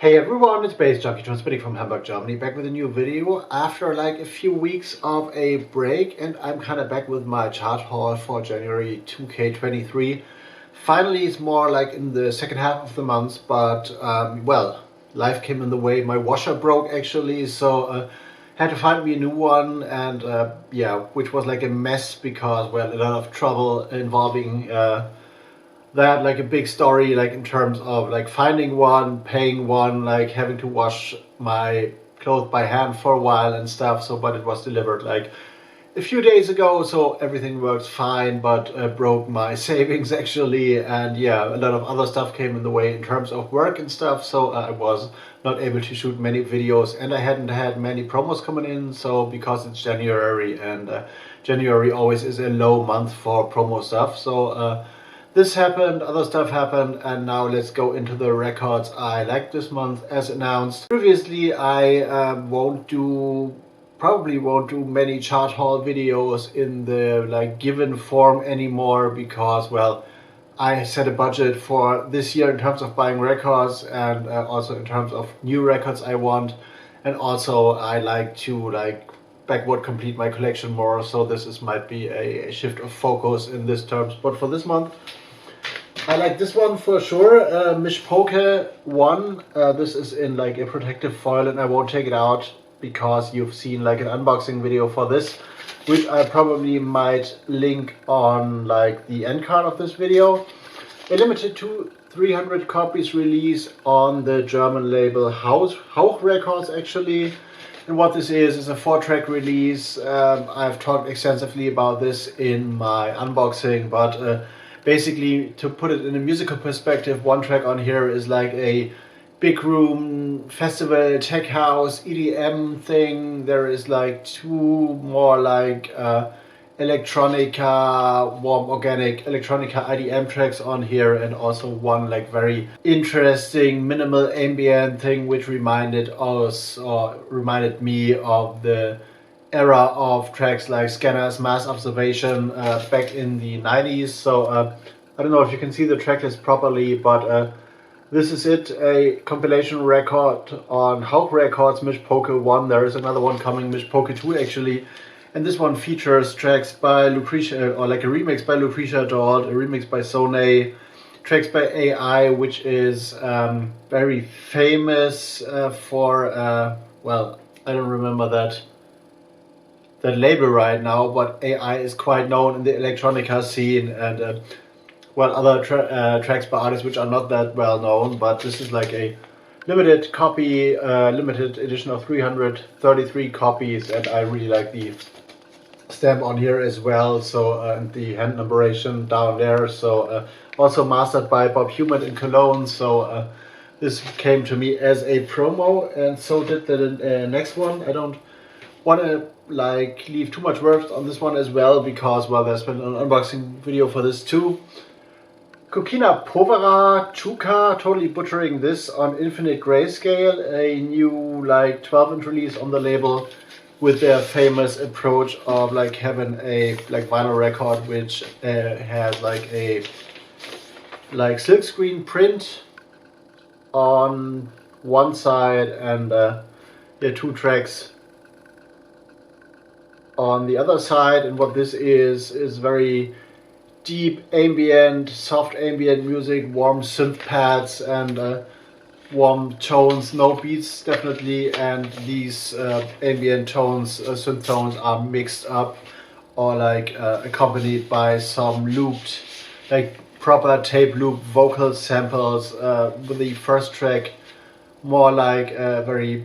Hey everyone, it's baze.djunkiii transmitting from Hamburg, Germany, back with a new video after like a few weeks of a break, and I'm kind of back with my chart haul for January 2K23. Finally, it's more like in the second half of the month, but well, life came in the way. My washer broke actually, so had to find me a new one, and yeah, which was like a mess because, well, a lot of trouble involving that, like a big story, like in terms of like finding one, paying one, like having to wash my clothes by hand for a while and stuff. So, but it was delivered like a few days ago, so everything works fine, but broke my savings actually, and yeah, a lot of other stuff came in the way in terms of work and stuff, so I was not able to shoot many videos, and I hadn't had many promos coming in, so because it's January, and January always is a low month for promo stuff, so this happened, other stuff happened, and now let's go into the records I like this month as announced. Previously, I probably won't do many chart haul videos in the like given form anymore because, well, I set a budget for this year in terms of buying records, and also in terms of new records I want, and also I like to like backward complete my collection more, so this might be a shift of focus in this terms. But for this month, I like this one for sure, Mishpoke 1. This is in like a protective foil, and I won't take it out because you've seen like an unboxing video for this, which I probably might link on like the end card of this video. A limited to 300 copies release on the German label Hauch Records actually. And what this is a 4-track release. I've talked extensively about this in my unboxing, but basically, to put it in a musical perspective, one track on here is like a big room festival tech house EDM thing. There is like two more like electronica, warm organic electronica IDM tracks on here, and also one like very interesting minimal ambient thing, which reminded me of the era of tracks like Scanner's Mass Observation back in the 90s. So I don't know if you can see the tracklist properly, but this is it, a compilation record on Hauch Records, Mishpoke 1. There is another one coming, Mishpoke 2 actually, and this one features tracks by Lucretia, or like a remix by Lucretia Dort, a remix by Sone, tracks by AI, which is very famous for, well, I don't remember that label right now, but AI is quite known in the electronica scene, and well, other tracks by artists which are not that well known, but this is like a limited copy, limited edition of 333 copies, and I really like the stamp on here as well, so and the hand numberation down there, so also mastered by Bob Human in Cologne, so this came to me as a promo, and so did the next one. I don't want to like leave too much work on this one as well because, well, there's been an unboxing video for this too. Kokina Povera Chuka, totally butchering this, on Infinite Grayscale, a new like 12-inch release on the label with their famous approach of like having a like vinyl record which has like a like silkscreen print on one side, and yeah, 2 tracks on the other side. And what this is very deep ambient, soft ambient music, warm synth pads, and warm tones, no beats definitely, and these ambient tones, synth tones, are mixed up or like accompanied by some looped, like proper tape loop vocal samples, with the first track more like very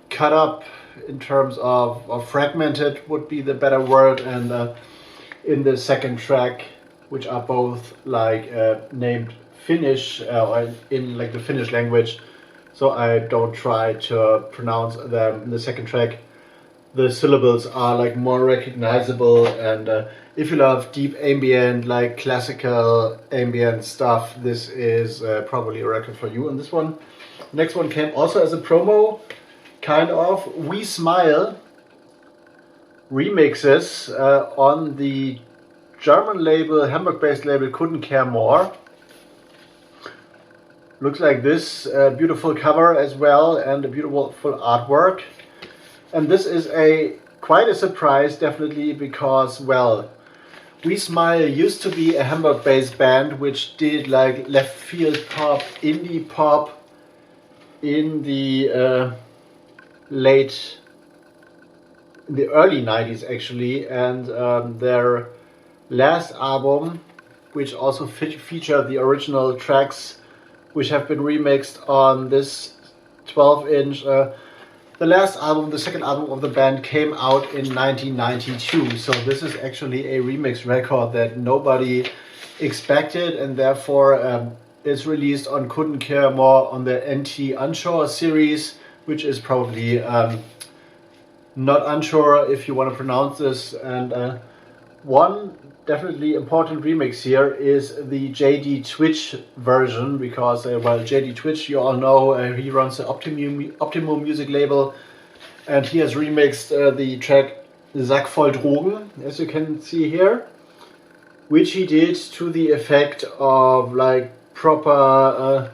cut up in terms of fragmented would be the better word, and in the second track, which are both like named Finnish, or in like the Finnish language, so I don't try to pronounce them. In the second track, the syllables are like more recognizable, and if you love deep ambient, like classical ambient stuff, this is probably a record for you. And this one, the next one, came also as a promo, kind of. We Smile remixes on the German label, Hamburg-based label Couldn't Care More. looks like this, beautiful cover as well, and a beautiful artwork. And this is quite a surprise, definitely, because, well, We Smile used to be a Hamburg-based band which did like left field pop, indie pop in the early 90s actually, and their last album, which also featured the original tracks which have been remixed on this 12-inch. The last album, the second album of the band, came out in 1992. So this is actually a remix record that nobody expected, and therefore is released on Couldn't Care More on the NT Unsure series, which is probably not unsure if you want to pronounce this. And one definitely important remix here is the JD Twitch version, because well, JD Twitch, you all know, he runs the Optimum music label, and he has remixed the track Sack voll Drogen, as you can see here, which he did to the effect of like proper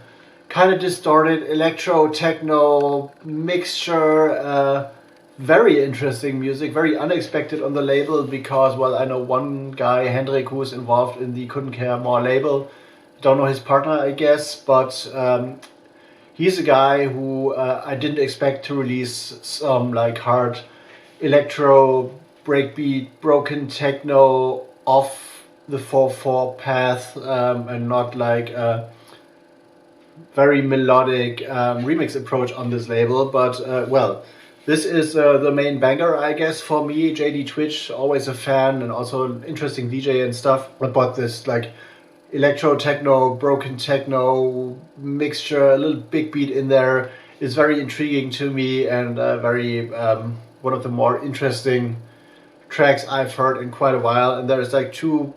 kind of distorted electro techno mixture. Very interesting music, very unexpected on the label, because, well, I know one guy, Hendrik, who is involved in the Couldn't Care More label. Don't know his partner, I guess, but he's a guy who I didn't expect to release some like hard electro, breakbeat, broken techno off the 4/4 path, and not like a very melodic remix approach on this label. But well, this is the main banger, I guess, for me. JD Twitch, always a fan, and also an interesting DJ and stuff. But this like electro techno, broken techno mixture, a little big beat in there, is very intriguing to me, and very one of the more interesting tracks I've heard in quite a while. And there's like two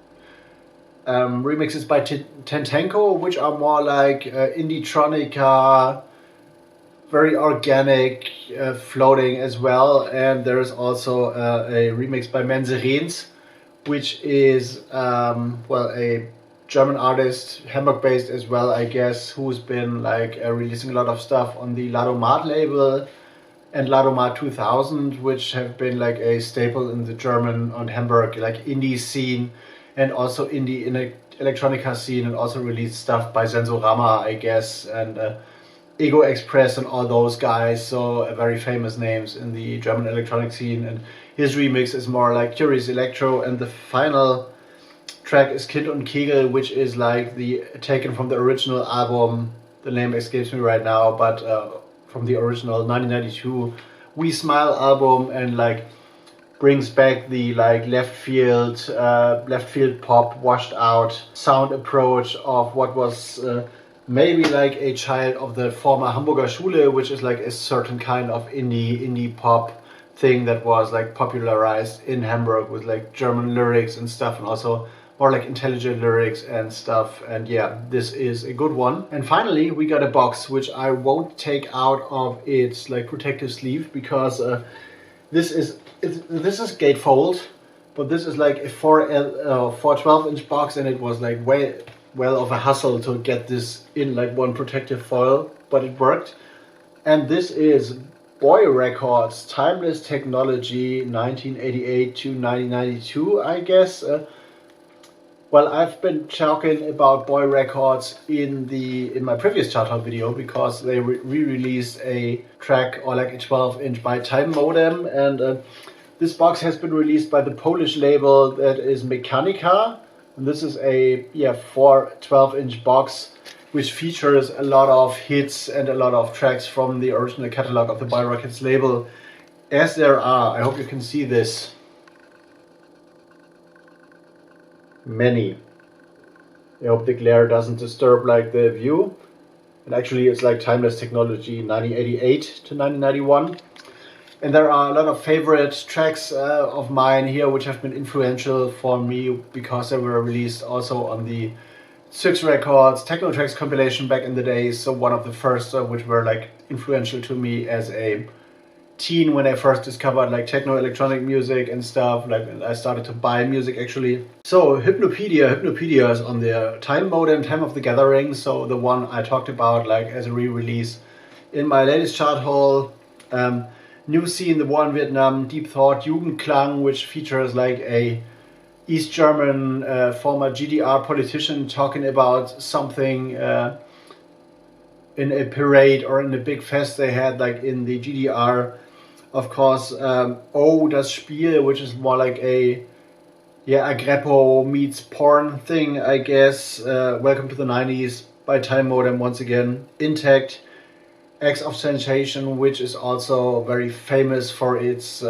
remixes by Tentenko, which are more like indie-tronica, very organic, floating as well. And there is also a remix by Menzereens, which is well, a German artist, Hamburg-based as well, I guess, who's been like releasing a lot of stuff on the Ladomat label and Ladomat 2000, which have been like a staple in the German and Hamburg like indie scene, and also indie electronica scene, and also released stuff by Sensorama, I guess, and Ego Express and all those guys. So very famous names in the German electronic scene. And his remix is more like curious electro, and the final track is Kind und Kegel, which is like the taken from the original album. The name escapes me right now, but from the original 1992 We Smile album, and like brings back the like left field pop, washed out sound approach of what was maybe like a child of the former Hamburger Schule, which is like a certain kind of indie pop thing that was like popularized in Hamburg with like German lyrics and stuff, and also more like intelligent lyrics and stuff. And yeah, this is a good one. And finally, we got a box which I won't take out of its like protective sleeve, because this is gatefold, but this is like a 412-inch box, and it was like well of a hustle to get this in like one protective foil, but it worked. And this is Boy Records Timeless Technology 1988 to 1992, I guess. Well, I've been talking about Boy Records in my previous chart hop video, because they re-released a track, or like a 12-inch by Time Modem, and this box has been released by the Polish label that is Mechanica. And this is a 12-inch box which features a lot of hits and a lot of tracks from the original catalog of the Boy Records label, as there are, I hope you can see this, many. I hope the glare doesn't disturb like the view. And actually it's like Timeless Technology 1988 to 1991. And there are a lot of favorite tracks of mine here which have been influential for me, because they were released also on the Six Records Techno Tracks compilation back in the days. So one of the first which were like influential to me as a teen when I first discovered like techno electronic music and stuff. Like I started to buy music actually. So Hypnopedia is on the Time Modem, Time of the Gathering. So the one I talked about like as a re-release in my latest chart haul. New Scene, the war in Vietnam, Deep Thought, Jugendklang, which features like a East German former GDR politician talking about something in a parade or in a big fest they had like in the GDR. Of course, Oh, das Spiel, which is more like a Agrepo meets porn thing, I guess. Welcome to the 90s by Time Modem once again. Intact, Acts of Sensation, which is also very famous for its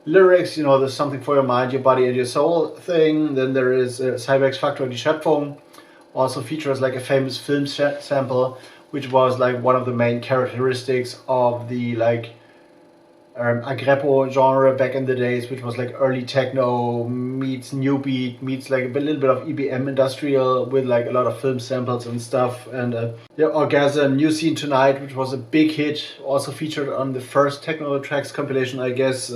lyrics. You know, there's something for your mind, your body and your soul thing. Then there is Cybex Faktor Die Schöpfung, also features like a famous film sample, which was like one of the main characteristics of the like Agrepo genre back in the days, which was like early techno meets new beat meets like a little bit of EBM industrial with like a lot of film samples and stuff. And Orgasm, New Scene Tonight, which was a big hit, also featured on the first Techno Tracks compilation, I guess.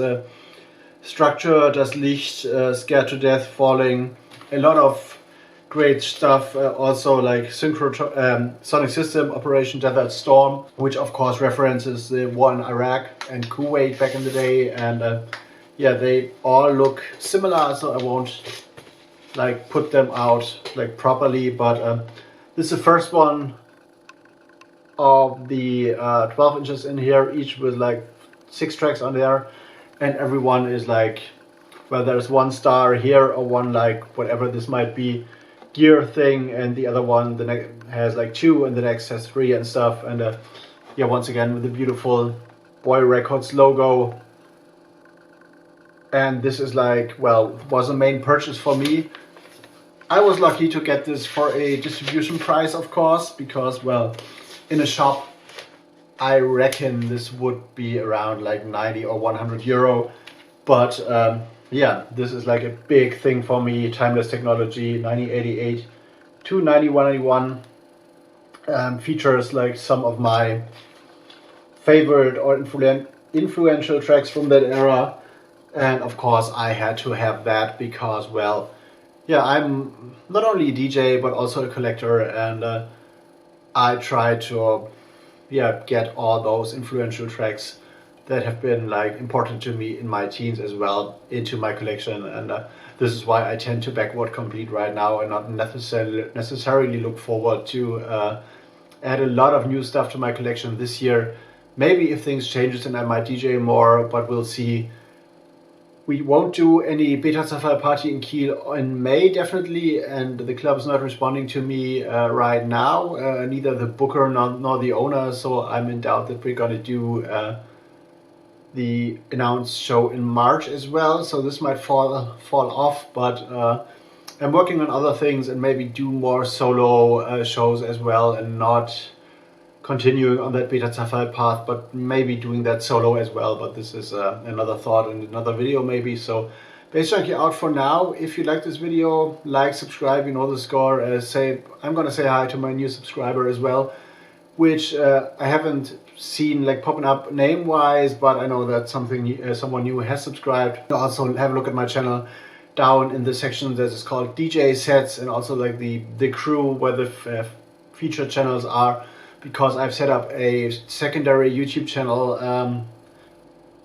Structure, Das Licht, Scared to Death, Falling, a lot of great stuff. Also like Sonic System, Operation Desert Storm, which of course references the war in Iraq and Kuwait back in the day. And they all look similar, so I won't like put them out like properly. But this is the first one of the 12 inches in here, each with like 6 tracks on there, and everyone is like, well, there's one star here or one like whatever this might be gear thing, and the other one the next has like 2 and the next has 3 and stuff. And once again with the beautiful Boy Records logo. And this is like, well, was a main purchase for me. I was lucky to get this for a distribution price, of course, because, well, in a shop I reckon this would be around like 90 or 100 euro. But this is like a big thing for me. Timeless Technology, 1988 to 1991. Features like some of my favorite or influential tracks from that era. And of course I had to have that because, well, I'm not only a DJ but also a collector, and I try to get all those influential tracks that have been like important to me in my teens as well into my collection. And this is why I tend to backward complete right now and not necessarily look forward to add a lot of new stuff to my collection this year. Maybe if things changes and I might DJ more, but we'll see. We won't do any BETA-ZERFALL party in Kiel in May, definitely, and the club's not responding to me right now, neither the booker nor the owner, so I'm in doubt that we're gonna do the announced show in March as well, so this might fall off. But I'm working on other things and maybe do more solo shows as well, and not continuing on that BETA-ZERFALL path, but maybe doing that solo as well. But this is another thought in another video maybe. So BASE.JUNKII out for now. If you like this video, like, subscribe, you know the score. I'm gonna say hi to my new subscriber as well, which I haven't seen like popping up name wise, but I know that someone new has subscribed. Also have a look at my channel down in the section that is called DJ sets, and also like the crew where the featured channels are, because I've set up a secondary YouTube channel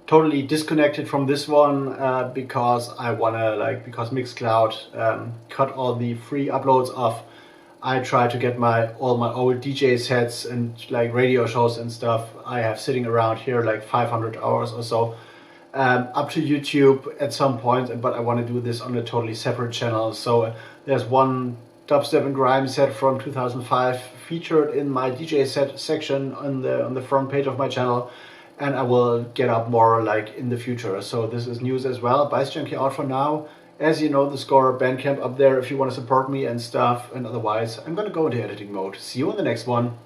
totally disconnected from this one because I wanna because Mixcloud cut all the free uploads off. I try to get all my old DJ sets and like radio shows and stuff I have sitting around here, like 500 hours or so, up to YouTube at some point, but I want to do this on a totally separate channel. So there's one dubstep and grime set from 2005 featured in my DJ set section on the front page of my channel, and I will get up more like in the future. So this is news as well. BASE.JUNKII out for now. As you know, the score BANDCAMP up there if you want to support me and stuff, and otherwise I'm gonna go into editing mode. See you in the next one.